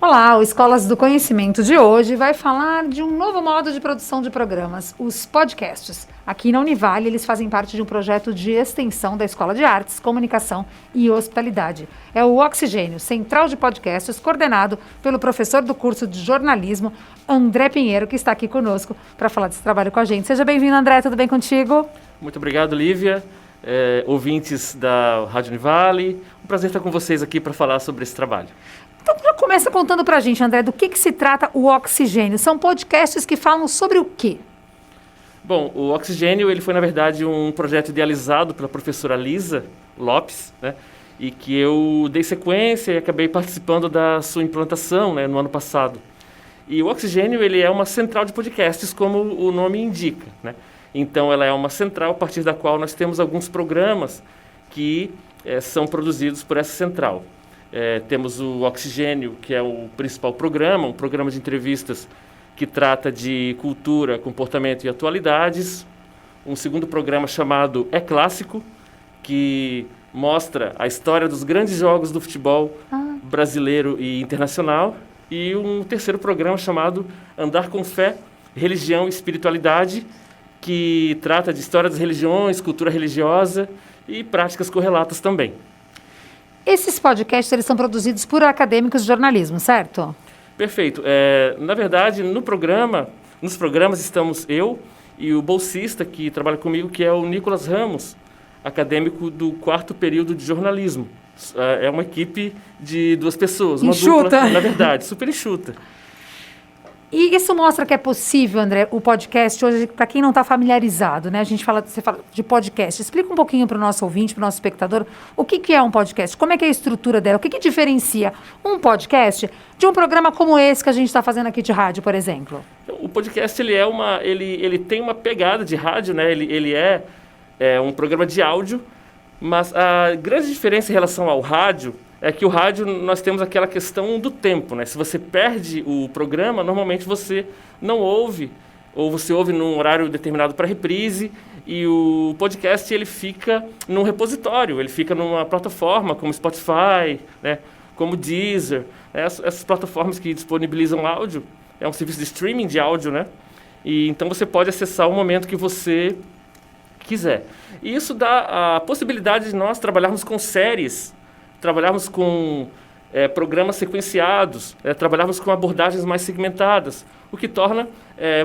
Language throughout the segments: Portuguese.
Olá, o Escolas do Conhecimento de hoje vai falar de um novo modo de produção de programas, os podcasts. Aqui na Univale, eles fazem parte de um projeto de extensão da Escola de Artes, Comunicação e Hospitalidade. É o Oxigênio, Central de Podcasts, coordenado pelo professor do curso de jornalismo, André Pinheiro, que está aqui conosco para falar desse trabalho com a gente. Seja bem-vindo, André, tudo bem contigo? Muito obrigado, Lívia. Ouvintes da Rádio Univale, um prazer estar com vocês aqui para falar sobre esse trabalho. Então, já começa contando para a gente, André, do que se trata o Oxigênio. São podcasts que falam sobre o quê? Bom, o Oxigênio ele foi, na verdade, um projeto idealizado pela professora Lisa Lopes, né, e que eu dei sequência e acabei participando da sua implantação, né, no ano passado. E o Oxigênio ele é uma central de podcasts, como o nome indica, né? Então, ela é uma central a partir da qual nós temos alguns programas que são produzidos por essa central. Temos o Oxigênio, que é o principal programa, um programa de entrevistas que trata de cultura, comportamento e atualidades. Um segundo programa chamado É Clássico, que mostra a história dos grandes jogos do futebol brasileiro e internacional. E um terceiro programa chamado Andar com Fé, Religião e Espiritualidade, que trata de história das religiões, cultura religiosa e práticas correlatas também. Esses podcasts eles são produzidos por acadêmicos de jornalismo, certo? Perfeito. Na verdade, nos programas estamos eu e o bolsista que trabalha comigo, que é o Nicolas Ramos, acadêmico do 4º período de jornalismo. É uma equipe de 2 pessoas, uma enxuta. Dupla, na verdade, super enxuta. E isso mostra que é possível, André, o podcast hoje, para quem não está familiarizado, né? Você fala de podcast. Explica um pouquinho para o nosso ouvinte, para o nosso espectador, o que é um podcast, como é que é a estrutura dela, o que diferencia um podcast de um programa como esse que a gente está fazendo aqui de rádio, por exemplo? O podcast ele tem uma pegada de rádio, né? Ele é um programa de áudio, mas a grande diferença em relação ao rádio é que o rádio nós temos aquela questão do tempo, né? Se você perde o programa, normalmente você não ouve, ou você ouve num horário determinado para reprise, e o podcast ele fica num repositório, ele fica numa plataforma como Spotify, né? Como Deezer, essas plataformas que disponibilizam áudio, é um serviço de streaming de áudio, né? E então você pode acessar o momento que você quiser. E isso dá a possibilidade de nós trabalharmos com séries, trabalharmos com programas sequenciados, trabalharmos com abordagens mais segmentadas, o que torna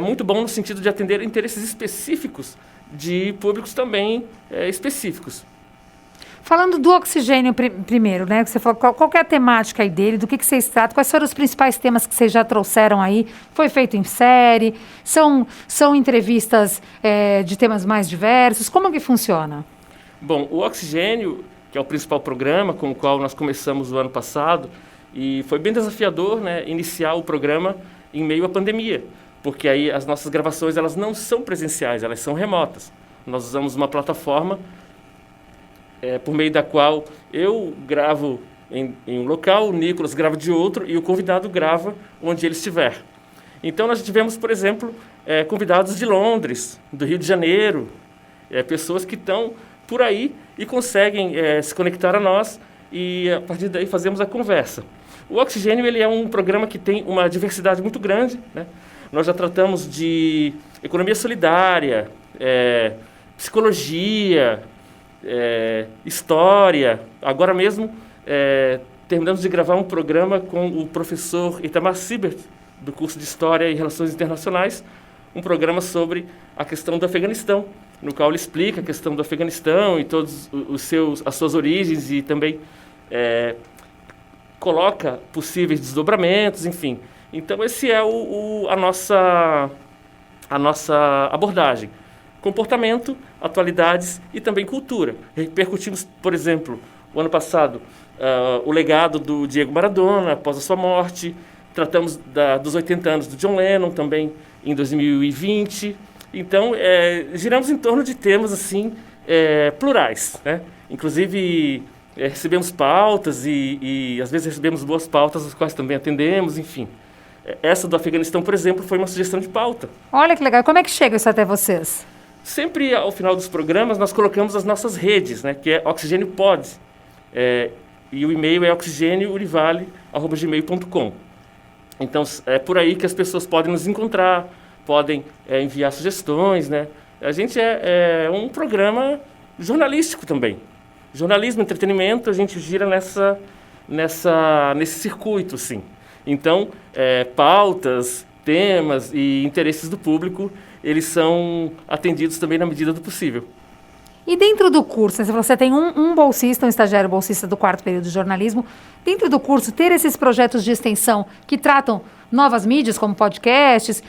muito bom no sentido de atender interesses específicos de públicos também específicos. Falando do Oxigênio primeiro, né? Que você falou, qual que é a temática aí dele, do que vocês tratam, quais foram os principais temas que vocês já trouxeram aí? Foi feito em série? São entrevistas de temas mais diversos? Como que funciona? Bom, o Oxigênio, que é o principal programa com o qual nós começamos o ano passado, e foi bem desafiador, né, iniciar o programa em meio à pandemia, porque aí as nossas gravações elas não são presenciais, elas são remotas. Nós usamos uma plataforma por meio da qual eu gravo em um local, o Nicolas grava de outro e o convidado grava onde ele estiver. Então nós tivemos, por exemplo, convidados de Londres, do Rio de Janeiro, pessoas que estão por aí e conseguem se conectar a nós e a partir daí fazemos a conversa. O Oxigênio ele é um programa que tem uma diversidade muito grande, né? Nós já tratamos de economia solidária, psicologia, história. Agora mesmo terminamos de gravar um programa com o professor Itamar Siebert, do curso de História e Relações Internacionais, um programa sobre a questão do Afeganistão, no qual ele explica a questão do Afeganistão e todas as suas origens e também coloca possíveis desdobramentos, enfim. Então, esse é a nossa abordagem. Comportamento, atualidades e também cultura. Repercutimos, por exemplo, o ano passado, o legado do Diego Maradona após a sua morte. Tratamos dos 80 anos do John Lennon também em 2020. Então, giramos em torno de temas assim, plurais, né? Inclusive, recebemos pautas e às vezes recebemos boas pautas, as quais também atendemos, enfim. Essa do Afeganistão, por exemplo, foi uma sugestão de pauta. Olha que legal. Como é que chega isso até vocês? Sempre ao final dos programas nós colocamos as nossas redes, né, que é Oxigênio Pod. E o e-mail é oxigêniounivale@gmail.com. Então, é por aí que as pessoas podem nos encontrar, podem enviar sugestões, né? A gente é um programa jornalístico também. Jornalismo, entretenimento, a gente gira nesse circuito, sim. Então, pautas, temas e interesses do público, eles são atendidos também na medida do possível. E dentro do curso, você tem um bolsista, um estagiário bolsista do 4º período de jornalismo. Dentro do curso, ter esses projetos de extensão que tratam novas mídias, como podcasts,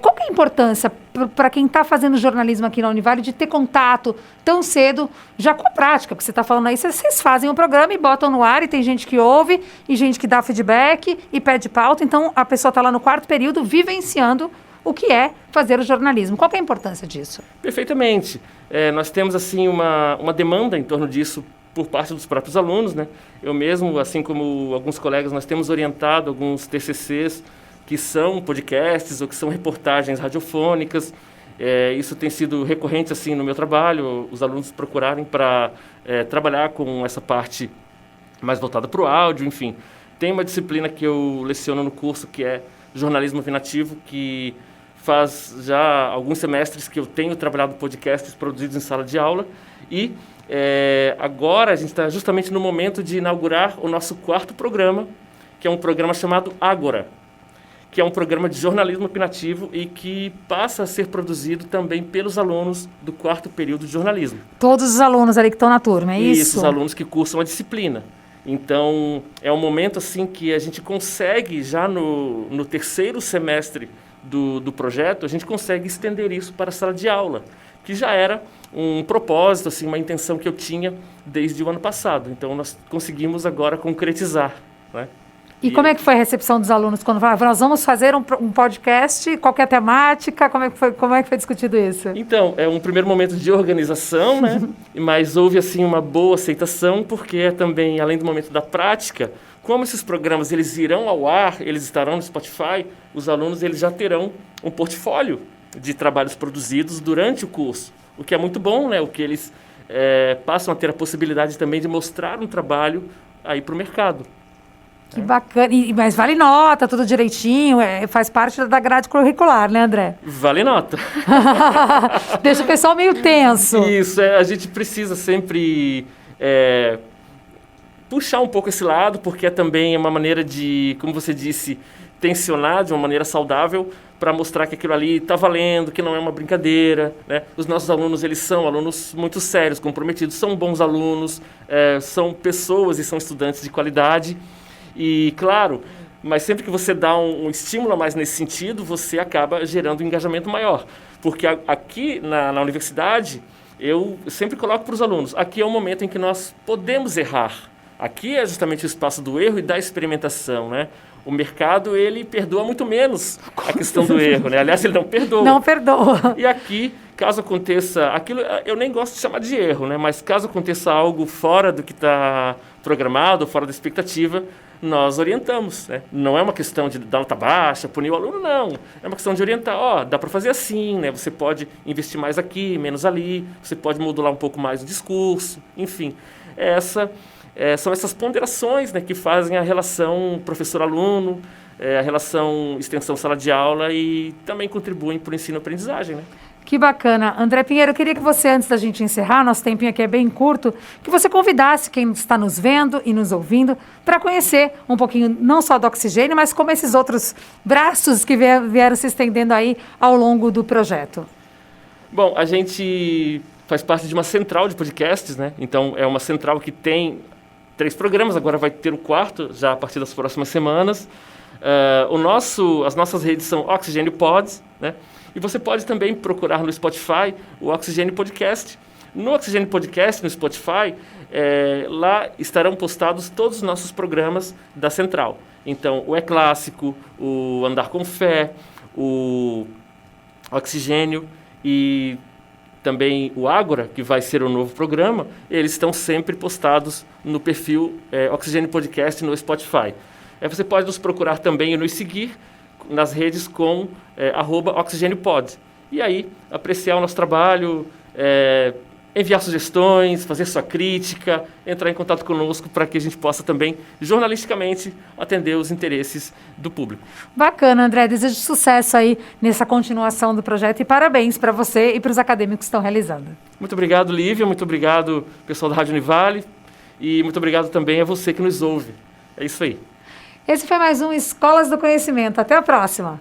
qual que é a importância para quem está fazendo jornalismo aqui na Univale de ter contato tão cedo, já com a prática? Porque você está falando aí, vocês fazem o programa e botam no ar, e tem gente que ouve, e gente que dá feedback e pede pauta. Então, a pessoa está lá no 4º período vivenciando o que é fazer o jornalismo. Qual que é a importância disso? Perfeitamente. Nós temos assim uma demanda em torno disso por parte dos próprios alunos, né? Eu mesmo, assim como alguns colegas, nós temos orientado alguns TCCs que são podcasts ou que são reportagens radiofônicas. Isso tem sido recorrente assim no meu trabalho, os alunos procurarem para trabalhar com essa parte mais voltada para o áudio, enfim. Tem uma disciplina que eu leciono no curso que é jornalismo opinativo, que faz já alguns semestres que eu tenho trabalhado podcasts produzidos em sala de aula e agora a gente está justamente no momento de inaugurar o nosso 4º programa, que é um programa chamado Ágora, que é um programa de jornalismo opinativo e que passa a ser produzido também pelos alunos do 4º período de jornalismo. Todos os alunos ali que estão na turma, é isso? Isso, os alunos que cursam a disciplina. Então, é um momento assim que a gente consegue, já no 3º semestre do projeto, a gente consegue estender isso para a sala de aula, que já era um propósito, assim, uma intenção que eu tinha desde o ano passado. Então, nós conseguimos agora concretizar, né? E como é que foi a recepção dos alunos quando falaram, nós vamos fazer um podcast, qualquer temática, como é que foi discutido isso? Então, é um primeiro momento de organização, né? Mas houve, assim, uma boa aceitação, porque também, além do momento da prática, como esses programas eles irão ao ar, eles estarão no Spotify, os alunos eles já terão um portfólio de trabalhos produzidos durante o curso, o que é muito bom, né? O que eles passam a ter a possibilidade também de mostrar um trabalho aí para o mercado. Que bacana, mas vale nota, tudo direitinho, faz parte da grade curricular, né, André? Vale nota. Deixa o pessoal meio tenso. Isso, a gente precisa sempre puxar um pouco esse lado, porque também é uma maneira de, como você disse, tensionar de uma maneira saudável para mostrar que aquilo ali está valendo, que não é uma brincadeira, né? Os nossos alunos, eles são alunos muito sérios, comprometidos, são bons alunos, são pessoas e são estudantes de qualidade. E, claro, mas sempre que você dá um estímulo a mais nesse sentido, você acaba gerando um engajamento maior. Porque aqui na universidade, eu sempre coloco para os alunos, aqui é o momento em que nós podemos errar. Aqui é justamente o espaço do erro e da experimentação, né? O mercado, ele perdoa muito menos a questão do erro, né? Aliás, ele não perdoa. Não perdoa. E aqui, caso aconteça aquilo, eu nem gosto de chamar de erro, né? Mas caso aconteça algo fora do que está programado, fora da expectativa, nós orientamos, né? Não é uma questão de dar nota baixa, punir o aluno, não. É uma questão de orientar, dá para fazer assim, né? Você pode investir mais aqui, menos ali, você pode modular um pouco mais o discurso, enfim. São essas ponderações, né, que fazem a relação professor-aluno, a relação extensão sala de aula e também contribuem para o ensino-aprendizagem, né? Que bacana. André Pinheiro, eu queria que você, antes da gente encerrar, nosso tempinho aqui é bem curto, que você convidasse quem está nos vendo e nos ouvindo para conhecer um pouquinho, não só do Oxigênio, mas como esses outros braços que vieram se estendendo aí ao longo do projeto. Bom, a gente faz parte de uma central de podcasts, né? Então, é uma central que tem 3 programas, agora vai ter o 4º, já a partir das próximas semanas. As nossas redes são Oxigênio Pods, né? E você pode também procurar no Spotify o Oxigênio Podcast. No Oxigênio Podcast, no Spotify, lá estarão postados todos os nossos programas da central. Então, o É Clássico, o Andar com Fé, o Oxigênio e também o Ágora, que vai ser o novo programa, eles estão sempre postados no perfil Oxigênio Podcast no Spotify. Você pode nos procurar também e nos seguir nas redes com @oxigêniopod. E aí, apreciar o nosso trabalho, enviar sugestões, fazer sua crítica, entrar em contato conosco para que a gente possa também, jornalisticamente, atender os interesses do público. Bacana, André. Desejo sucesso aí nessa continuação do projeto e parabéns para você e para os acadêmicos que estão realizando. Muito obrigado, Lívia. Muito obrigado, pessoal da Rádio Univale. E muito obrigado também a você que nos ouve. É isso aí. Esse foi mais um Escolas do Conhecimento. Até a próxima.